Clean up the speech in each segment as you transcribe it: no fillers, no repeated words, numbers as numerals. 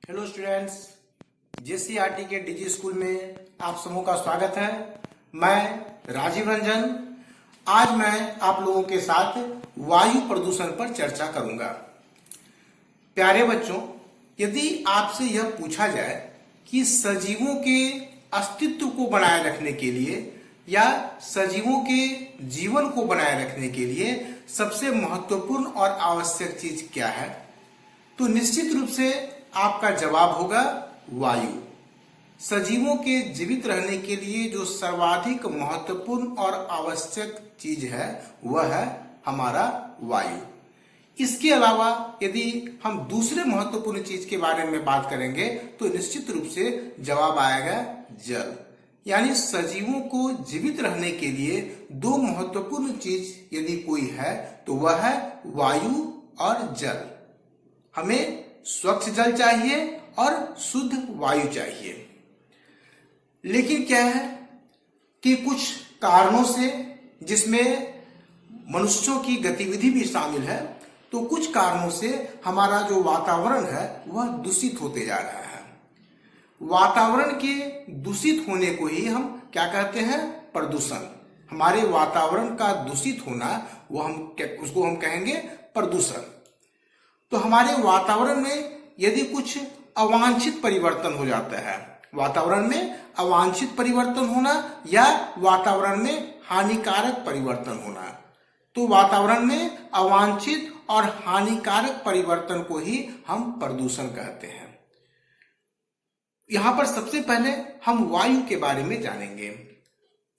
Hello students, JCERT के डिजी school में आप सबों का स्वागत है। मैं राजीव रंजन। आज मैं आप लोगों के साथ वायु प्रदूषण पर चर्चा करूंगा। प्यारे बच्चों, यदि आपसे यह पूछा जाए कि सजीवों के अस्तित्व को बनाए रखने के लिए या सजीवों के जीवन को बनाए रखने के लिए सबसे महत्वपूर्ण और आवश्यक चीज क्या है, तो निश्चित रूप से आपका जवाब होगा वायु। सजीवों के जीवित रहने के लिए जो सर्वाधिक महत्वपूर्ण और आवश्यक चीज है वह है हमारा वायु। इसके अलावा यदि हम दूसरे महत्वपूर्ण चीज के बारे में बात करेंगे तो निश्चित रूप से जवाब आएगा जल। यानी सजीवों को जीवित रहने के लिए दो महत्वपूर्ण चीज यदि कोई है तो वह है वायु और जल। हमें स्वच्छ जल चाहिए और शुद्ध वायु चाहिए। लेकिन क्या है कि कुछ कारणों से, जिसमें मनुष्यों की गतिविधि भी शामिल है, तो कुछ कारणों से हमारा जो वातावरण है वह दूषित होते जा रहा है। वातावरण के दूषित होने को ही हम क्या कहते हैं? प्रदूषण। हमारे वातावरण का दूषित होना उसको हम कहेंगे प्रदूषण। तो हमारे वातावरण में यदि कुछ अवांछित परिवर्तन हो जाता है, वातावरण में अवांछित परिवर्तन होना या वातावरण में हानिकारक परिवर्तन होना, तो वातावरण में अवांछित और हानिकारक परिवर्तन को ही हम प्रदूषण कहते हैं। यहां पर सबसे पहले हम वायु के बारे में जानेंगे,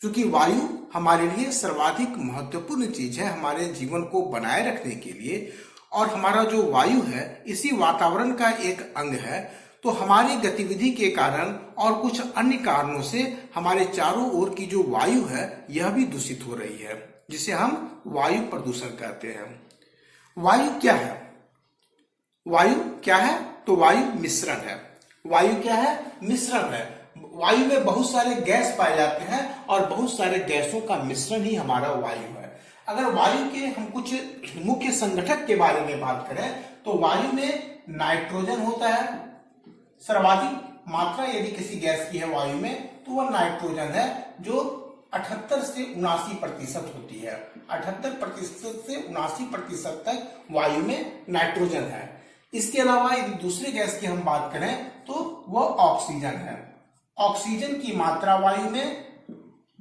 क्योंकि वायु हमारे लिए सर्वाधिक महत्वपूर्ण चीज है हमारे जीवन को बनाए रखने के लिए। और हमारा जो वायु है इसी वातावरण का एक अंग है। तो हमारी गतिविधि के कारण और कुछ अन्य कारणों से हमारे चारों ओर की जो वायु है यह भी दूषित हो रही है, जिसे हम वायु प्रदूषण कहते हैं। वायु क्या है? वायु क्या है? तो वायु मिश्रण है। वायु क्या है? मिश्रण है। वायु में बहुत सारे गैस पाए जाते हैं और बहुत सारे गैसों का मिश्रण ही हमारा वायु है। अगर वायु के हम कुछ मुख्य संगठक के बारे में बात करें तो वायु में नाइट्रोजन होता है। सर्वाधिक मात्रा यदि किसी गैस की है वायु में तो वह नाइट्रोजन है, जो 78 से 79% होती है। 78% से 79% तक वायु में नाइट्रोजन है। इसके अलावा यदि दूसरे गैस की हम बात करें तो वह ऑक्सीजन है। ऑक्सीजन की मात्रा वायु में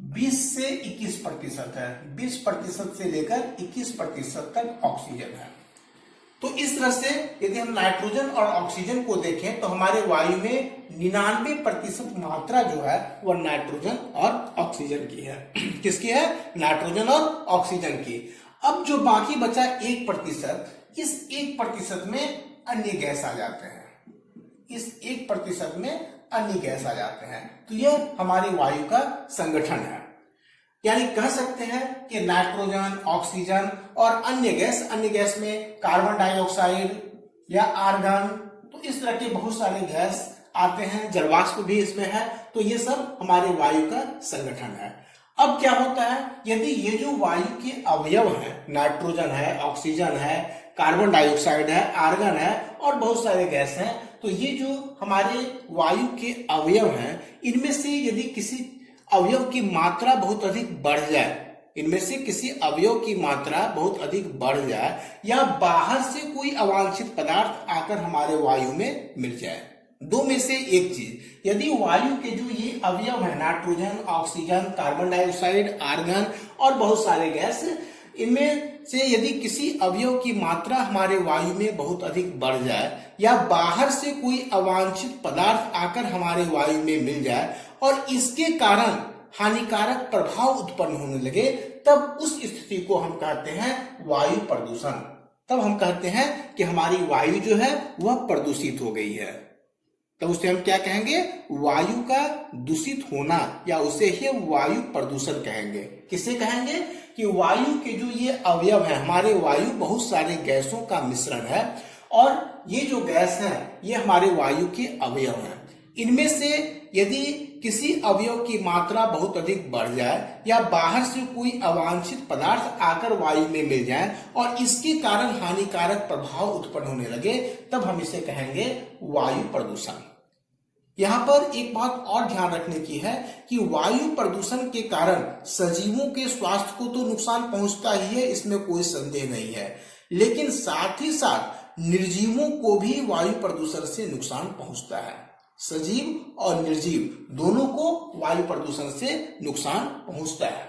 20 से 21% है। 20% से लेकर 21% तक ऑक्सीजन है। तो इस तरह से यदि हम नाइट्रोजन और ऑक्सीजन को देखें तो हमारे वायु में 99% मात्रा जो है वह नाइट्रोजन और ऑक्सीजन की है। किसकी है? नाइट्रोजन और ऑक्सीजन की। अब जो बाकी बचा 1%, इस 1% में अन्य गैस आ जाते हैं। इस 1% में अन्य गैस आ जाते हैं। तो यह हमारी वायु का संगठन है। यानी कह सकते हैं कि नाइट्रोजन, ऑक्सीजन और अन्य गैस में कार्बन डाइऑक्साइड या आर्गन, तो इस तरह के बहुत सारे गैस आते हैं। जलवाष्प भी इसमें है। तो ये सब हमारे वायु का संगठन है। अब क्या होता है, यदि ये जो वायु के अवयव हैं, नाइट्रोजन है, ऑक्सीजन है, कार्बन डाइऑक्साइड है, आर्गन है और बहुत सारे गैस हैं, तो ये जो हमारे वायु के अवयव हैं, इनमें से यदि किसी अवयव की मात्रा बहुत अधिक बढ़ जाए, इनमें से किसी अवयव की मात्रा बहुत अधिक बढ़ जाए या बाहर से कोई अवांछित पदार्थ आकर हमारे वायु में मिल जाए, दो में से एक चीज, यदि वायु के जो ये अवयव है nitrogen, oxygen, carbon dioxide, argon और बहुत सारे गैस, इनमें से यदि किसी अवयव की मात्रा हमारे वायु में बहुत अधिक बढ़ जाए या बाहर से कोई अवांछित पदार्थ आकर हमारे वायु में मिल जाए और इसके कारण हानिकारक प्रभाव उत्पन्न होने लगे, तब उस स्थिति को हम कहते हैं वायु प्रदूषण। तब हम कहते हैं कि हमारी वायु जो है वह प्रदूषित हो गई है। तब उसे हम क्या कहेंगे? वायु का दूषित होना, या उसे ही वायु प्रदूषण कहेंगे। किसे कहेंगे? कि वायु के जो ये अवयव है, हमारे वायु बहुत सारे गैसों का मिश्रण है और ये जो गैस है ये हमारे वायु के अवयव हैं। इनमें से यदि किसी अवयव की मात्रा बहुत अधिक बढ़ जाए या बाहर से कोई अवांछित पदार्थ आकर वायु में मिल जाए और इसके कारण हानिकारक प्रभाव उत्पन्न होने लगे, तब हम इसे कहेंगे वायु प्रदूषण। यहाँ पर एक बात और ध्यान रखने की है कि वायु प्रदूषण के कारण सजीवों के स्वास्थ्य को तो नुकसान पहुंचता ही है, इसमें कोई संदेह नहीं है, लेकिन साथ ही साथ निर्जीवों को भी वायु प्रदूषण से नुकसान पहुंचता है। सजीव और निर्जीव दोनों को वायु प्रदूषण से नुकसान पहुंचता है।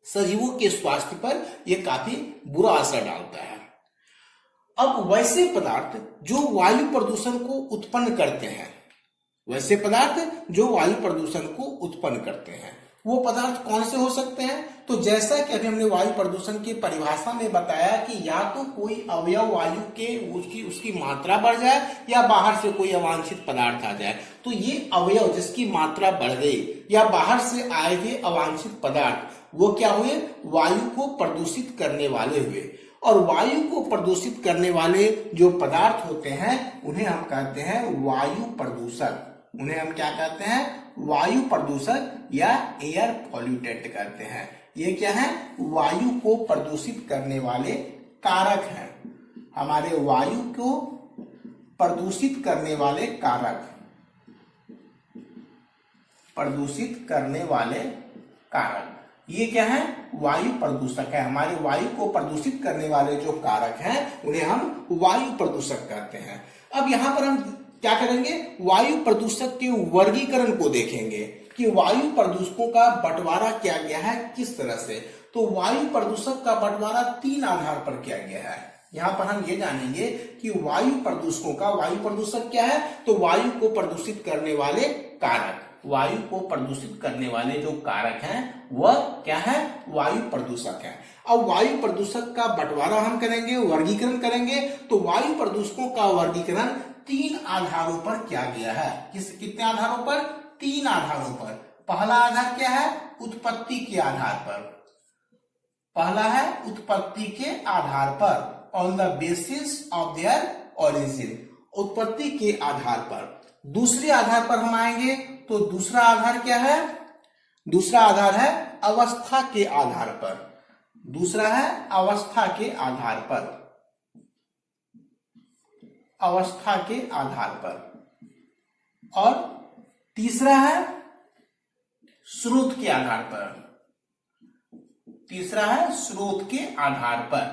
सजीवों के स्वास्थ्य पर यह काफी बुरा असर डालता है। अब वैसे पदार्थ जो वायु प्रदूषण को उत्पन्न करते हैं, वैसे पदार्थ जो वायु प्रदूषण को उत्पन्न करते हैं, वो पदार्थ कौन से हो सकते हैं? तो जैसा कि अभी हमने वायु प्रदूषण की परिभाषा में बताया कि या तो कोई अवयव वायु के उसकी मात्रा बढ़ जाए या बाहर से कोई अवांछित पदार्थ आ जाए। तो ये अवयव जिसकी मात्रा बढ़ गई या बाहर से आए हुए अवांछित पदार्थ, वो क्या हुए? वायु को प्रदूषित करने वाले हुए। और वायु को प्रदूषित करने वाले जो पदार्थ होते हैं उन्हें हम कहते हैं वायु प्रदूषक। उन्हें हम क्या कहते हैं? वायु प्रदूषक या एयर पॉल्यूटेंट कहते हैं। ये क्या है? वायु को प्रदूषित करने वाले कारक हैं। हमारे वायु को प्रदूषित करने वाले कारक, प्रदूषित करने वाले कारक, ये क्या है? वायु प्रदूषक है। हमारे वायु को प्रदूषित करने वाले जो कारक हैं उन्हें हम वायु प्रदूषक कहते हैं। अब यहाँ पर हम क्या करेंगे? वायु प्रदूषक के वर्गीकरण को देखेंगे कि वायु प्रदूषकों का बंटवारा किया गया है किस तरह से। तो वायु प्रदूषक का बंटवारा 3 आधार पर किया गया है। यहाँ पर हम ये जानेंगे कि वायु प्रदूषकों का, वायु प्रदूषक क्या है? तो वायु को प्रदूषित करने वाले कारक, वायु को प्रदूषित करने वाले जो कारक हैं वह क्या है? वायु प्रदूषक है। अब वायु प्रदूषक का बंटवारा हम करेंगे, वर्गीकरण करेंगे। तो वायु प्रदूषकों का वर्गीकरण 3 आधारों पर किया गया है। कितने आधारों पर? 3 आधारों पर। पहला आधार क्या है? उत्पत्ति के आधार पर। पहला है उत्पत्ति के आधार पर, on the basis of their origin, उत्पत्ति के आधार पर। दूसरे आधार पर हम आएंगे तो दूसरा आधार क्या है? दूसरा आधार है अवस्था के आधार पर। दूसरा है अवस्था के आधार पर, अवस्था के आधार पर। और तीसरा है स्रोत के आधार पर। तीसरा है स्रोत के आधार पर।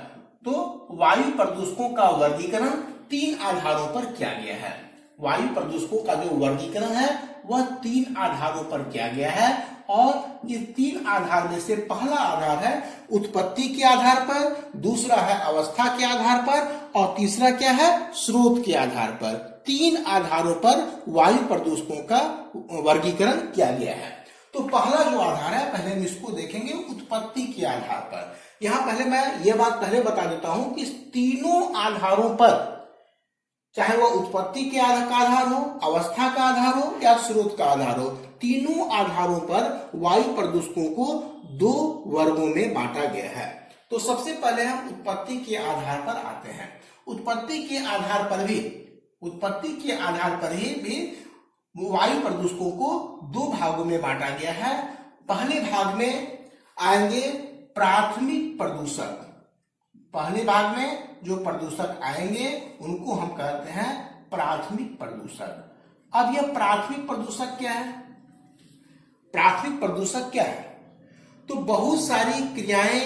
तो वायु प्रदूषकों का वर्गीकरण 3 आधारों पर किया गया है। वायु प्रदूषकों का जो वर्गीकरण है वह 3 आधारों पर किया गया है। और इस 3 आधार में से पहला आधार है उत्पत्ति के आधार पर, दूसरा है अवस्था के आधार पर और तीसरा क्या है? स्रोत के आधार पर। 3 आधारों पर वायु प्रदूषकों का वर्गीकरण किया गया है। तो पहला जो आधार है, पहले हम इसको देखेंगे उत्पत्ति के आधार पर। यहां पहले मैं ये बात पहले बता देता हूं कि तीनों आधारों पर, चाहे वह उत्पत्ति के आधार हो, अवस्था का आधार हो या स्रोत का आधार हो, तीनों आधारों पर वायु प्रदूषकों को 2 वर्गों में बांटा गया है। तो सबसे पहले हम उत्पत्ति के आधार पर आते हैं। उत्पत्ति के आधार पर भी, उत्पत्ति के आधार पर ही वायु प्रदूषकों को 2 भागों में बांटा गया है। पहले भाग में आएंगे प्राथमिक प्रदूषक। पहले भाग में जो प्रदूषक आएंगे उनको हम कहते हैं प्राथमिक प्रदूषक। अब यह प्राथमिक प्रदूषक क्या है? प्राथमिक प्रदूषक क्या है? तो बहुत सारी क्रियाएं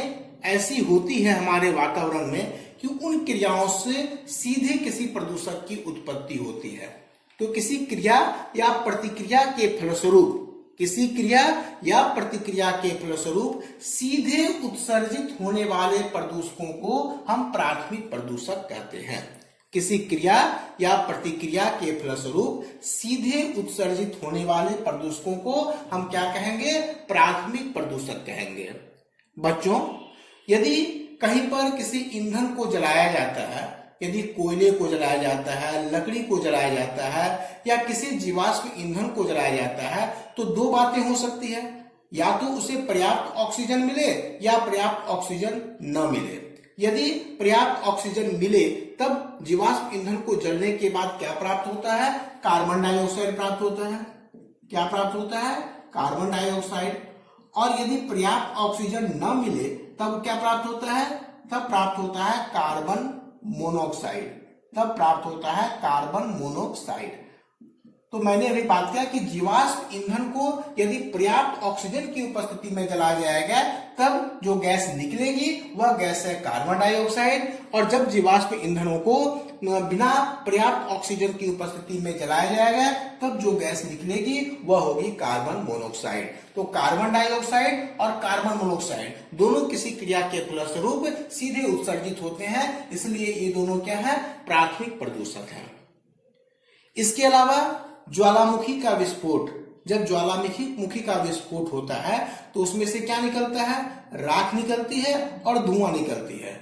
ऐसी होती है हमारे वातावरण में कि उन क्रियाओं से सीधे किसी प्रदूषक की उत्पत्ति होती है। तो किसी क्रिया या प्रतिक्रिया के फलस्वरूप, किसी क्रिया या प्रतिक्रिया के फलस्वरूप सीधे उत्सर्जित होने वाले प्रदूषकों को हम प्राथमिक प्रदूषक कहते हैं। किसी क्रिया या प्रतिक्रिया के फलस्वरूप सीधे उत्सर्जित होने वाले प्रदूषकों को हम क्या कहेंगे? प्राथमिक प्रदूषक कहेंगे। बच्चों, यदि कहीं पर किसी ईंधन को जलाया जाता है, यदि कोयले को जलाया जाता है, लकड़ी को जलाया जाता है या किसी जीवाश्म ईंधन को जलाया जाता है, तो 2 बातें हो सकती है। या तो उसे पर्याप्त ऑक्सीजन मिले या पर्याप्त ऑक्सीजन न मिले। यदि पर्याप्त ऑक्सीजन मिले तब जीवाश्म ईंधन को जलने के बाद क्या प्राप्त होता है? कार्बन डाइऑक्साइड प्राप्त होता है। क्या प्राप्त होता है? Carbon dioxide. और यदि पर्याप्त ऑक्सीजन न मिले तब क्या प्राप्त होता है? तब प्राप्त होता है कार्बन मोनोऑक्साइड। तब प्राप्त होता है कार्बन मोनोऑक्साइड। तो मैंने अभी बात किया कि जीवाश्म ईंधन को यदि पर्याप्त ऑक्सीजन की उपस्थिति में जलाया जाएगा तब जो गैस निकलेगी वह गैस है कार्बन डाइऑक्साइड। और जब जीवाश्म ईंधनों को बिना पर्याप्त ऑक्सीजन की उपस्थिति में जलाया जाएगा तब जो गैस निकलेगी वह होगी कार्बन मोनोऑक्साइड। तो कार्बन डाइऑक्साइड और कार्बन मोनोऑक्साइड दोनों किसी क्रिया के फलस्वरूप सीधे उत्सर्जित होते हैं, इसलिए ये दोनों क्या है? प्राथमिक प्रदूषक हैं। इसके अलावा ज्वालामुखी का विस्फोट, जब ज्वालामुखी का विस्फोट होता है तो उसमें से क्या निकलता है? राख निकलती है और धुआं निकलती है।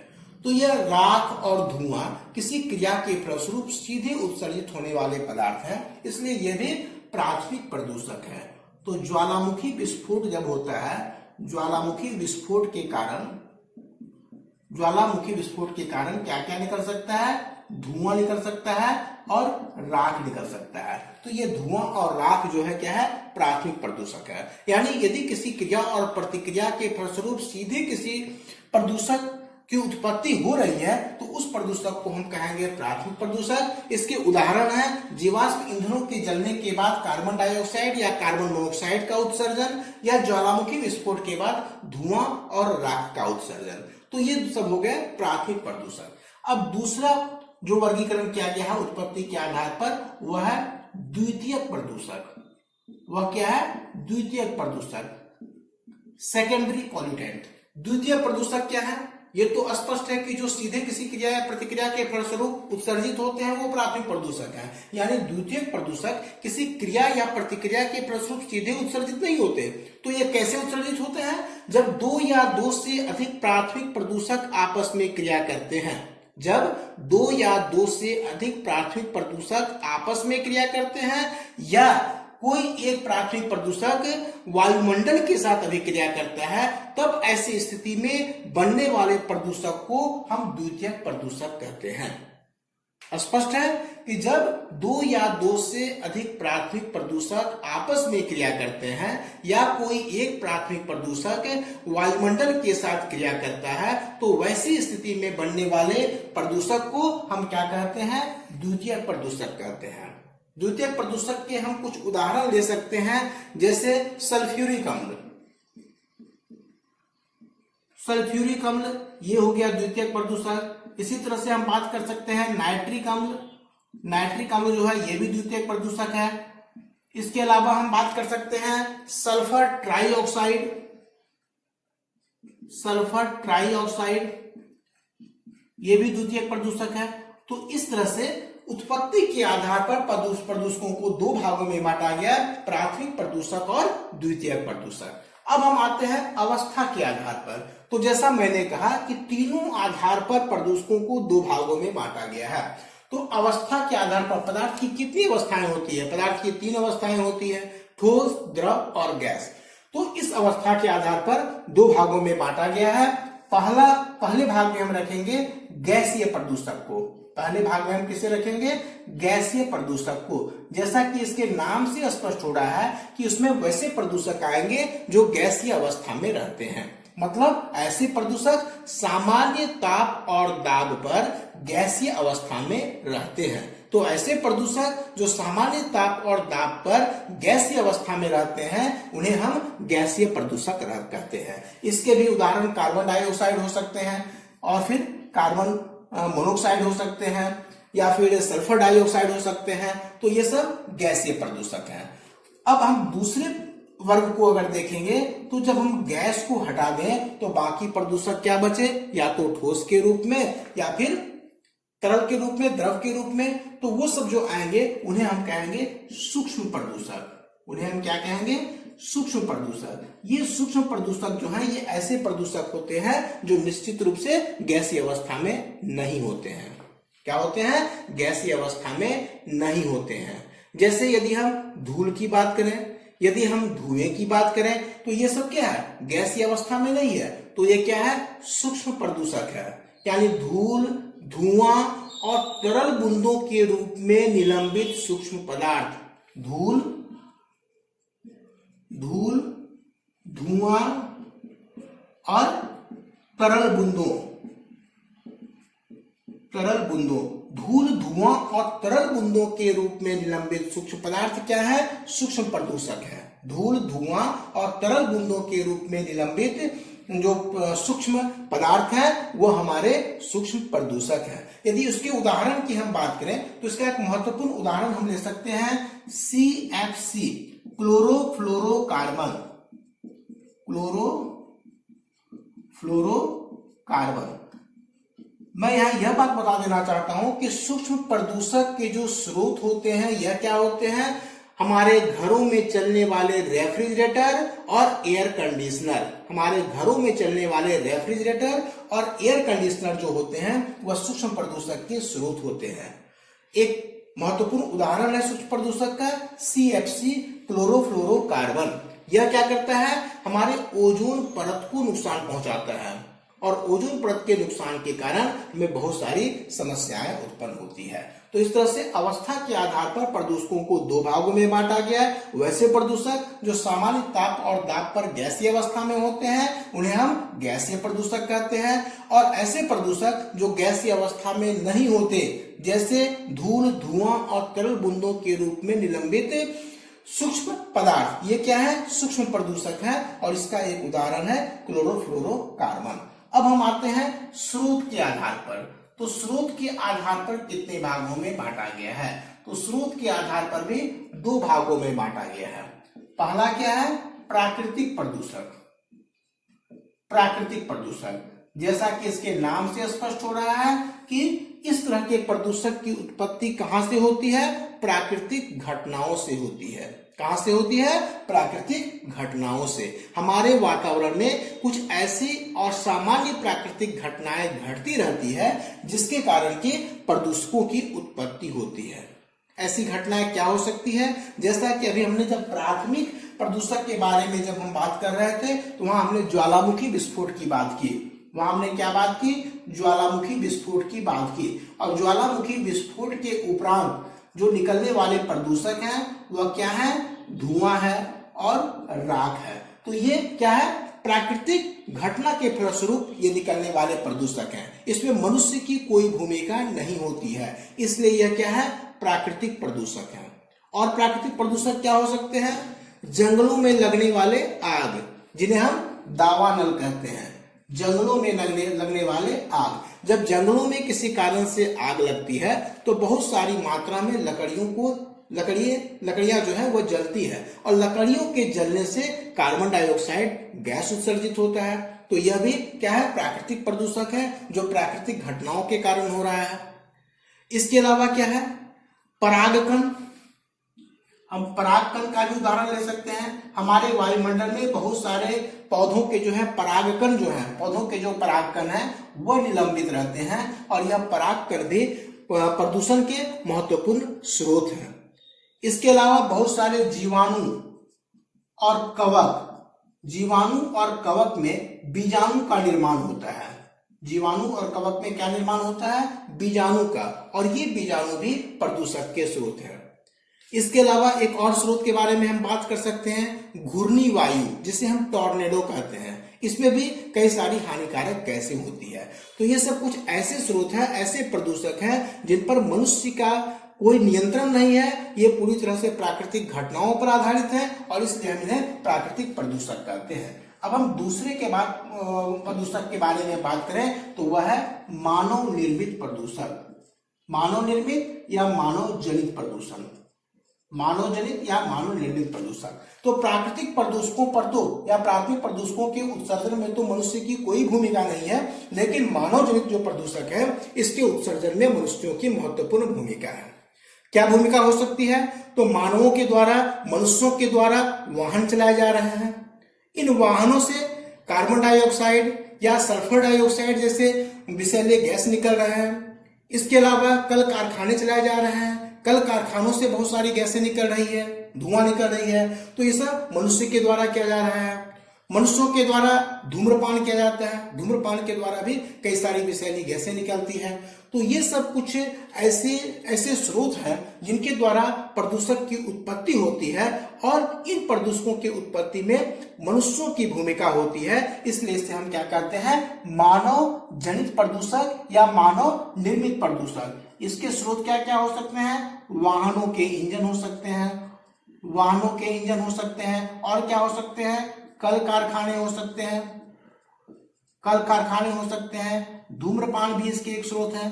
तो यह राख और धुआं किसी क्रिया के फलस्वरूप सीधे उत्सर्जित होने वाले पदार्थ हैं, इसलिए यह भी प्राथमिक प्रदूषक है। तो ज्वालामुखी विस्फोट जब होता है, ज्वालामुखी विस्फोट के कारण क्या क्या निकल सकता है? धुआं निकल सकता है और राख निकल सकता है। तो ये धुआं और राख जो है क्या है? प्राथमिक प्रदूषक है। यानी यदि किसी क्रिया और प्रतिक्रिया के फलस्वरूप सीधे किसी प्रदूषक की उत्पत्ति हो रही है तो उस प्रदूषक को हम कहेंगे प्राथमिक प्रदूषक। इसके उदाहरण है जीवाश्म ईंधनों के जलने के बाद कार्बन डाइऑक्साइड या कार्बन मोनोऑक्साइड का उत्सर्जन, या ज्वालामुखी विस्फोट के बाद धुआं और राख का उत्सर्जन। तो ये सब हो गए प्राथमिक प्रदूषक। अब दूसरा जो वर्गीकरण किया गया है उत्पत्ति के आधार पर वह है द्वितीयक प्रदूषक। वह क्या है? द्वितीयक प्रदूषक, सेकेंडरी पॉल्यूटेंट। द्वितीयक प्रदूषक क्या है? ये तो स्पष्ट है कि जो सीधे किसी क्रिया या प्रतिक्रिया के फलस्वरूप उत्सर्जित होते हैं वो प्राथमिक प्रदूषक है। यानी द्वितीयक प्रदूषक किसी क्रिया या प्रतिक्रिया के फलस्वरूप सीधे उत्सर्जित नहीं होते। तो ये कैसे उत्सर्जित होते हैं? जब दो या दो से अधिक प्राथमिक प्रदूषक आपस में क्रिया करते हैं। जब दो या दो से अधिक प्राथमिक प्रदूषक आपस में क्रिया करते हैं या कोई एक प्राथमिक प्रदूषक वायुमंडल के साथ अभिक्रिया करता है तब ऐसी स्थिति में बनने वाले प्रदूषक को हम द्वितीयक प्रदूषक कहते हैं। स्पष्ट है कि जब दो या दो से अधिक प्राथमिक प्रदूषक आपस में क्रिया करते हैं या कोई एक प्राथमिक प्रदूषक वायुमंडल के साथ क्रिया करता है तो वैसी स्थिति में बनने वाले प्रदूषक को हम क्या कहते हैं? द्वितीयक प्रदूषक कहते हैं। द्वितीयक प्रदूषक के हम कुछ उदाहरण ले सकते हैं, जैसे सल्फ्यूरिक अम्ल। सल्फ्यूरिक अम्ल ये हो गया द्वितीयक प्रदूषक। इसी तरह से हम बात कर सकते हैं नाइट्रिक अम्ल। नाइट्रिक अम्ल जो है ये भी द्वितीयक प्रदूषक है। इसके अलावा हम बात कर सकते हैं सल्फर ट्राइऑक्साइड। सल्फर ट्राइऑक्साइड ये भी द्वितीयक प्रदूषक है। तो इस तरह से उत्पत्ति के आधार पर प्रदूषकों को दो भागों में बांटा गया, प्राथमिक प्रदूषक और द्वितीयक प्रदूषक। अब हम आते हैं अवस्था के आधार पर। तो जैसा मैंने कहा कि तीनों आधार पर प्रदूषकों को दो भागों में बांटा गया है। तो अवस्था के आधार पर पदार्थ की कितनी अवस्थाएं होती है? पदार्थ की तीन अवस्थाएं होती है, ठोस, द्रव और गैस। तो इस अवस्था के आधार पर दो भागों में बांटा गया है। पहले भाग में हम रखेंगे गैसीय प्रदूषक को। पहले भाग में हम किसे रखेंगे? गैसीय प्रदूषक को। जैसा कि इसके नाम से स्पष्ट हो रहा है कि उसमें वैसे प्रदूषक आएंगे जो गैसीय अवस्था में रहते हैं। मतलब ऐसे प्रदूषक सामान्य ताप और दाब पर गैसीय अवस्था में रहते हैं। तो ऐसे प्रदूषक जो सामान्य ताप और दाब पर गैसीय अवस्था में रहते हैं उन्हें हम गैसीय प्रदूषक कहते हैं। इसके भी उदाहरण कार्बन डाइऑक्साइड हो सकते हैं और फिर कार्बन मोनोऑक्साइड हो सकते हैं या फिर सल्फर डाइऑक्साइड हो सकते हैं। तो ये सब गैसीय प्रदूषक हैं। अब हम दूसरे वर्ग को अगर देखेंगे तो जब हम गैस को हटा दें तो बाकी प्रदूषक क्या बचे? या तो ठोस के रूप में या फिर तरल के रूप में, द्रव के रूप में। तो वो सब जो आएंगे उन्हें हम कहेंगे सूक्ष्म प्रदूषक। उन्हें हम क्या कहेंगे? सूक्ष्म प्रदूषक। ये सूक्ष्म प्रदूषक जो है ये ऐसे प्रदूषक होते हैं जो निश्चित रूप से गैसीय अवस्था में नहीं होते हैं। क्या होते हैं? गैसीय अवस्था में नहीं होते हैं। जैसे यदि हम धूल की बात करें, यदि हम धुएं की बात करें तो ये सब क्या है? गैसीय अवस्था में नहीं है। तो ये क्या है? सूक्ष्म प्रदूषक है। यानी धूल, धुआं और तरल बूंदों के रूप में निलंबित सूक्ष्म पदार्थ, धूल, धूल, धुआं और तरल बूंदों, धूल, धुआं और तरल बूंदों के रूप में निलंबित सूक्ष्म पदार्थ क्या है? सूक्ष्म प्रदूषक है। धूल, धुआं और तरल बूंदों के रूप में निलंबित जो सूक्ष्म पदार्थ है वो हमारे सूक्ष्म प्रदूषक है। यदि उसके उदाहरण की हम बात करें तो इसका एक महत्वपूर्ण उदाहरण हम ले सकते हैं CFC, क्लोरोफ्लोरोकार्बन, क्लोरोफ्लोरोकार्बन। मैं यहाँ यह बात बता देना चाहता हूं कि सूक्ष्म प्रदूषक के जो स्रोत होते हैं यह क्या होते हैं? हमारे घरों में चलने वाले रेफ्रिजरेटर और एयर कंडीशनर। हमारे घरों में चलने वाले रेफ्रिजरेटर और एयर कंडीशनर जो होते हैं वह सूक्ष्म प्रदूषक के स्रोत होते हैं। एक महत्वपूर्ण उदाहरण है सूक्ष्म प्रदूषक का CFC, क्लोरोफ्लोरोकार्बन। यह क्या करता है? हमारे ओजोन परत को नुकसान पहुंचाता है और ओजोन परत के नुकसान के कारण हमें बहुत सारी समस्याएं उत्पन्न होती है। तो इस तरह से अवस्था के आधार पर प्रदूषकों को दो भागों में बांटा गया है। वैसे प्रदूषक जो सामान्य ताप और दाब पर गैसीय अवस्था में होते हैं उन्हें हम गैसीय प्रदूषक कहते हैं, और ऐसे प्रदूषक जो गैसीय अवस्था में नहीं होते जैसे धूल, धुआं और तरल बूंदों के रूप में निलंबित सूक्ष्म पदार्थ, ये क्या है? सूक्ष्म प्रदूषक है। और इसका एक उदाहरण है क्लोरोफ्लोरोकार्बन। अब हम आते हैं स्रोत के आधार पर। तो स्रोत के आधार पर कितने भागों में बांटा गया है? तो स्रोत के आधार पर भी दो भागों में बांटा गया है। पहला क्या है? प्राकृतिक प्रदूषक। प्राकृतिक प्रदूषक, जैसा कि इसके नाम से स्पष्ट हो रहा है कि इस तरह के प्रदूषक की उत्पत्ति कहां से होती है? प्राकृतिक घटनाओं से होती है। कहां से होती है? प्राकृतिक घटनाओं से। हमारे वातावरण में कुछ ऐसी और सामान्य प्राकृतिक घटनाएं घटती रहती है जिसके कारण कि प्रदूषकों की उत्पत्ति होती है। ऐसी घटनाएं क्या हो सकती है? जैसा कि अभी हमने जब प्राथमिक प्रदूषक के बारे में जब हम बात कर रहे थे तो वहां हमने ज्वालामुखी विस्फोट की बात की। वहां हमने क्या बात की? ज्वालामुखी विस्फोट की बात की। और ज्वालामुखी विस्फोट के उपरांत जो निकलने वाले प्रदूषक हैं वह क्या है? धुआं है और राख है। तो ये क्या है? प्राकृतिक घटना के फलस्वरूप ये निकलने वाले प्रदूषक हैं। इसमें मनुष्य की कोई भूमिका नहीं होती है, इसलिए यह क्या है? प्राकृतिक प्रदूषक है। और प्राकृतिक प्रदूषक क्या हो सकते हैं? जंगलों में लगने वाले आग, जिन्हें हम दावानल कहते हैं। जंगलों में लगने वाले आग। जब जंगलों में किसी कारण से आग लगती है तो बहुत सारी मात्रा में लकड़ियां जो है वो जलती है, और लकड़ियों के जलने से कार्बन डाइऑक्साइड गैस उत्सर्जित होता है। तो यह भी क्या है? प्राकृतिक प्रदूषक है जो प्राकृतिक घटनाओं के कारण हो रहा है। इसके अलावा क्या है? परागकण। हम परागकण का भी उदाहरण ले सकते हैं। हमारे वायुमंडल में बहुत सारे पौधों के जो है परागकण जो है, पौधों के जो परागकण है वह निलंबित रहते हैं, और यह परागकण भी प्रदूषण के महत्वपूर्ण स्रोत हैं। इसके अलावा बहुत सारे जीवाणु और कवक, जीवाणु और कवक में बीजाणु का निर्माण होता है। जीवाणु और कवक में क्या निर्माण होता है? बीजाणु का, और ये बीजाणु भी प्रदूषक के स्रोत है। इसके अलावा एक और स्रोत के बारे में हम बात कर सकते हैं, घूर्णी वायु, जिसे हम टॉर्नेडो कहते हैं। इसमें भी कई सारी हानिकारक गैसें होती है। तो ये सब कुछ ऐसे स्रोत हैं, ऐसे प्रदूषक हैं जिन पर मनुष्य का कोई नियंत्रण नहीं है। ये पूरी तरह से प्राकृतिक घटनाओं पर आधारित है, और इसलिए हम इन्हें प्राकृतिक प्रदूषक कहते हैं। अब हम दूसरे के बाद प्रदूषक के बारे में बात करें तो वह है मानव निर्मित प्रदूषक। मानव निर्मित या मानव जनित प्रदूषण, मानव जनित या मानव निर्मित प्रदूषक। तो प्राकृतिक प्रदूषकों पर तो या प्राथमिक प्रदूषकों के उत्सर्जन में तो मनुष्य की कोई भूमिका नहीं है, लेकिन मानव जनित जो प्रदूषक है इसके उत्सर्जन में मनुष्यों की महत्वपूर्ण भूमिका है। क्या भूमिका हो सकती है? तो मानवों के द्वारा, मनुष्यों के द्वारा वाहन चलाए जा रहे हैं। इन वाहनों से कार्बन डाइऑक्साइड या सल्फर डाइऑक्साइड जैसे विषैले गैस निकल रहे हैं। इसके अलावा कल कारखाने चलाए जा रहे हैं। कल कारखानों से बहुत सारी गैसें निकल रही है, धुआं निकल रही है। तो ये सब मनुष्य के द्वारा किया जा रहा है। मनुष्यों के द्वारा धूम्रपान किया जाता है। धूम्रपान के द्वारा भी कई सारी विषैली गैसें निकलती है। तो ये सब कुछ ऐसे ऐसे स्रोत हैं जिनके द्वारा प्रदूषक की उत्पत्ति होती है, और इन प्रदूषकों की उत्पत्ति में मनुष्यों की भूमिका होती है। इसलिए इसे हम क्या कहते हैं, मानव जनित प्रदूषक या मानव निर्मित प्रदूषक। इसके स्रोत क्या क्या हो सकते हैं, वाहनों के इंजन हो सकते हैं, वाहनों के इंजन हो सकते हैं, और क्या हो सकते हैं, कल कारखाने हो सकते हैं, कल कारखाने हो सकते हैं, धूम्रपान भी इसके एक स्रोत है,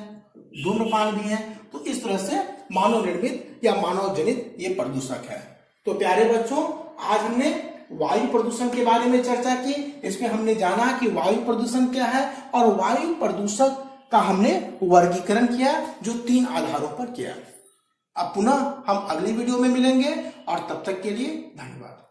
धूम्रपान भी है। तो इस तरह से मानव निर्मित या मानव जनित ये प्रदूषक है। तो प्यारे बच्चों, आज हमने वायु प्रदूषण के बारे में चर्चा की। इसमें हमने जाना कि वायु प्रदूषण क्या है, और वायु प्रदूषक का हमने वर्गीकरण किया जो 3 आधारों पर किया। अब पुनः हम अगली वीडियो में मिलेंगे, और तब तक के लिए धन्यवाद।